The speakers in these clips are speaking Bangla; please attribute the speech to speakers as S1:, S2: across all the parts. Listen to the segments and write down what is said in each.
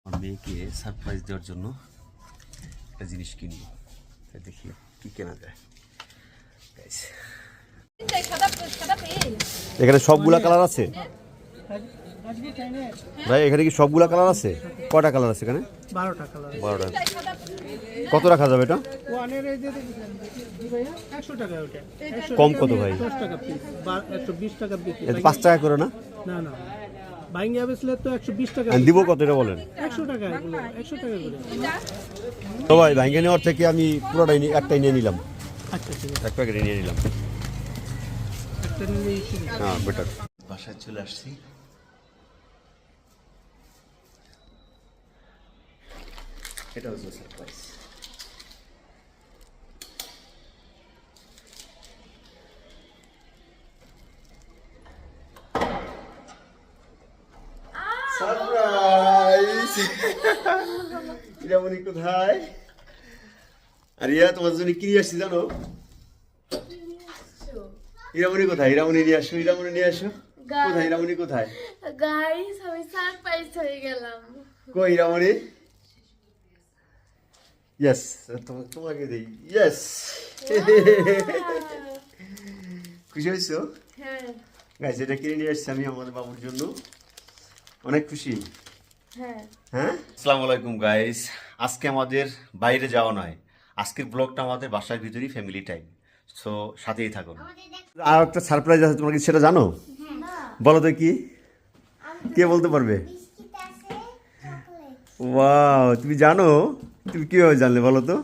S1: আমার মেয়েকে সারপ্রাইজ দেওয়ার জন্য একটা জিনিস কিনবো, দেখি কি কেনা যায়। এখানে সবগুলা কালার আছে ভাই? এখানে কি সবগুলা কালার আছে? কয়টা কালার আছে এখানে?
S2: 12টা কালার।
S1: 12টা। কত রাখা যাবে এটা? কম কত ভাই?
S2: 10 টাকা পিস, 120 টাকা বিক্রি।
S1: 5 টাকা করে না?
S2: না না, বাইঙ্গা বেচলে তো 120 টাকা।
S1: দিব কত এটা বলেন?
S2: 100 টাকা, এগুলো 100 টাকা করে।
S1: তো ভাই ভাঙ্গে নেওয়ার থেকে আমি পুরোটাই একটাই নিয়ে নিলাম।
S2: আচ্ছা ঠিক আছে,
S1: এক প্যাকেট নিয়ে নিলাম।
S2: একটা নিলেই শুরু।
S1: হ্যাঁ বেটার। বাসায় চলে আসছি। এটা হচ্ছে সারপ্রাইজ। সারপ্রাইজ! ইরামনি কোথায়? আরিয়া তোমার জন্য কি নিয়ে আসছি জানো? ইরামনি কোথায়? ইরামনি নিয়ে আসো, ইরামনি নিয়ে আসো। কোথায় ইরামনি কোথায়?
S3: গাইস আমি সারপ্রাইজ হয়ে গেলাম।
S1: কই ইরামনি? ইয়েস, তোমাকে দেই। ইয়েস, খুশি হয়েছো?
S3: হ্যাঁ
S1: গাইস এটা কিনে নিয়ে আসছি আমি আমাদের বাবুর জন্য। অনেক খুশি।
S3: হ্যাঁ
S1: হ্যাঁ, আসসালামু আলাইকুম গাইস। আজকে আমাদের বাইরে যাওয়া নয়, আজকের ব্লগটা আমাদের বাসার ভিতরেই ফ্যামিলি টাইম। সো সাথেই থাকুন। আর একটা সারপ্রাইজ আছে, তোমরা কি সেটা জানো? বলো তো কি? কে বলতে পারবে? ওয়াও, তুমি জানো? তুমি কিভাবে জানলে বলো তো?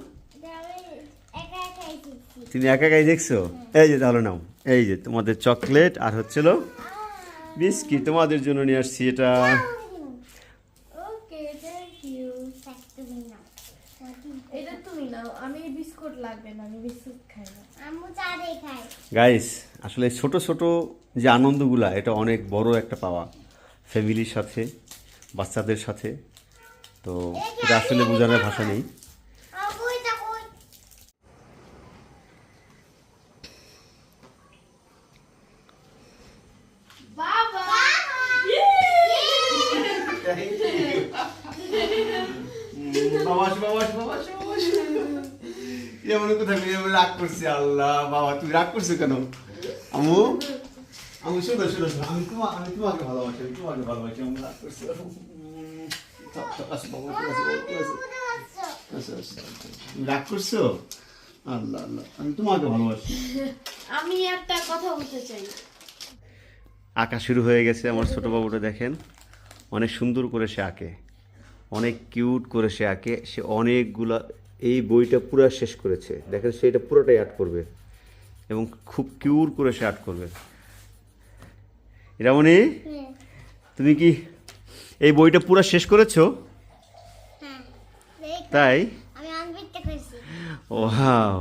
S1: তুমি একা একাই দেখছো? এই যে তাহলে নাও, এই যে তোমাদের চকলেট আর হচ্ছিল বিস্কিট তোমাদের জন্য নিয়ে আসছি। এটা
S3: ওকে থ্যাংক ইউ। এটা তুমি নাও, আমি বিস্কুট লাগবে না, আমি বিস্কুট খাই না। আম্মু চা দিয়ে খায়।
S1: গাইস আসলে ছোট ছোট যে আনন্দগুলা, এটা অনেক বড় একটা পাওয়া ফ্যামিলির সাথে, বাচ্চাদের সাথে। তো এটা আসলে বোঝানোর ভাষা নেই।
S3: আম্মু এটা কই? বাবা
S1: রাগ করছে। আল্লাহ বাবা, তুমি রাগ করছো কেন? আমু আমি শোনো শোনো শোনো, আমি তোমাকে ভালোবাসি, আমি তোমাকে ভালোবাসি। আমি রাগ করছি। রাগ করছো? আল্লাহ আল্লাহ, আমি তোমাকে ভালোবাসি।
S3: আমি একটা কথা বলতে চাই।
S1: আঁকা শুরু হয়ে গেছে আমার ছোট বাবুটা, দেখেন অনেক সুন্দর করে সে আঁকে, অনেক কিউট করে সে আঁকে। সে অনেকগুলা এই বইটা পুরো শেষ করেছে। দেখেন সে এটা পুরোটাই আর্ট করবে এবং খুব কিউট করে সে আর্ট করবে। এরামনি, তুমি কি এই বইটা পুরো শেষ করেছো? তাই?
S3: আমি আনবিটটা করেছি।
S1: ওয়াও,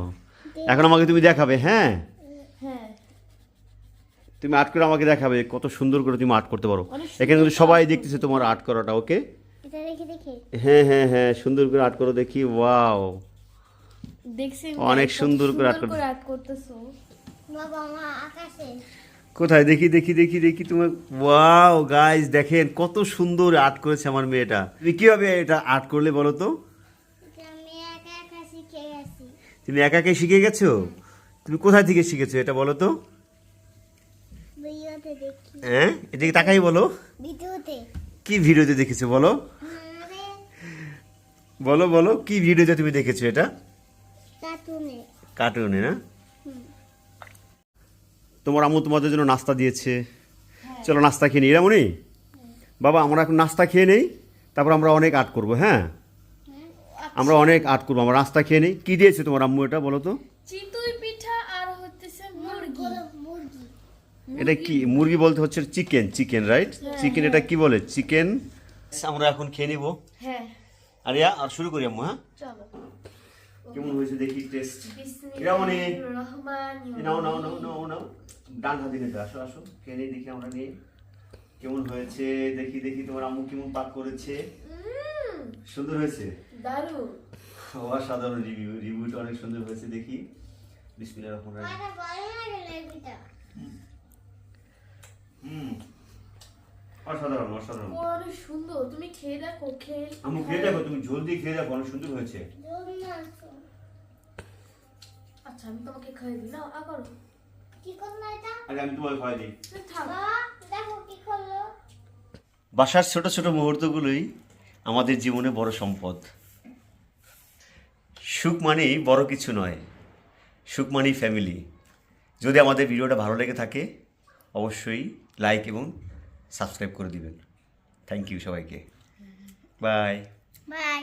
S1: এখন আমাকে তুমি দেখাবে। হ্যাঁ,
S3: হ্যাঁ
S1: তুমি আর্ট করে আমাকে দেখাবে কত সুন্দর করে তুমি আর্ট করতে পারো। এখানে কিন্তু সবাই দেখতেছে তোমার আর্ট করাটা। ওকে,
S3: এটা দেখে দেখে
S1: হ্যাঁ হ্যাঁ হ্যাঁ, সুন্দর করে আর্ট করো দেখি। ওয়াও,
S3: দেখছেন
S1: অনেক সুন্দর করে
S3: আর্ট করতেছো। বাবা মা আকাশে
S1: কোথায়? দেখি দেখি দেখি দেখি তোমার। ওয়াও গাইস, দেখেন কত সুন্দর আর্ট করেছে আমার মেয়েটা। তুমি কিভাবে এটা আর্ট করলে বলো তো?
S3: আমি একা একা শিখে গেছি।
S1: তুমি একাকে শিখে গেছো? তুমি কোথায় থেকে শিখেছো এটা বলো তো?
S3: ভিডিওতে দেখি।
S1: হ্যাঁ, এদিকে তাকাই বলো।
S3: ভিডিওতে।
S1: কি ভিডিওতে দেখেছো বলো?
S3: আরে
S1: বলো বলো, কি ভিডিওতে তুমি দেখেছো এটা?
S3: কার্টুনে।
S1: কার্টুনে না? তোমার আম্মু তোমাদের জন্য নাস্তা দিয়েছে। চলো নাস্তা খেয়ে নিই। এরামনি বাবা, আমরা এখন নাস্তা খেয়ে নেই, তারপর আমরা অনেক আর্ট করবো। হ্যাঁ, আমরা অনেক আর্ট করবো। আমরা নাস্তা খেয়ে নেই। কি দিয়েছে তোমার আম্মু এটা বলো তো?
S3: চিতই পিঠা আর হচ্ছে মুরগি। মুরগি।
S1: এটা কি? মুরগি বলতে হচ্ছে চিকেন। Chicken right? চিকেন। এটা কি বলে? চিকেন। আমরা এখন খেয়ে নিব।
S3: হ্যাঁ
S1: আরিয়া, আর শুরু করি আম্মু। হ্যাঁ,
S3: চলো।
S1: কেমন হয়েছে দেখি টেস্ট।
S3: বিসমিল্লাহির রহমানির
S1: নাও নাও নাও নাও নাও, ডান হাতে নিতে আসো আসো, খেয়ে নিই দেখি আমরা নিয়ে কেমন হয়েছে। দেখি দেখি তোমার আম্মু কেমন পাক করেছে। সুন্দর হয়েছে,
S3: দারুণ,
S1: অসাধারণ রিভিউ। রিভিউটা অনেক সুন্দর হয়েছে। দেখি বিসমিল্লাহির রহমানির রহিম। অসাধারণ অসাধারণ।
S3: অনেক সুন্দর, তুমি খেয়ে দেখো, খেয়ে
S1: আম্মু খেয়ে দেখো, তুমি ঝোল দিয়ে খেয়ে দেখো, অনেক সুন্দর হয়েছে।
S3: আচ্ছা আমি তোমাকে খাইয়ে দিই না, আবার কি করলো এটা?
S1: আগে আমি তোমাকে খাওয়াই দিই।
S3: থাক, দেখো কি করলো।
S1: বাসার ছোট ছোট মুহূর্তগুলোই আমাদের জীবনে বড় সম্পদ। সুখ মানেই বড় কিছু নয়, সুখ মানেই ফ্যামিলি। যদি আমাদের ভিডিওটা ভালো লেগে থাকে অবশ্যই লাইক এবং সাবস্ক্রাইব করে দিবেন। থ্যাংক ইউ সবাইকে। বাই।
S3: বাই।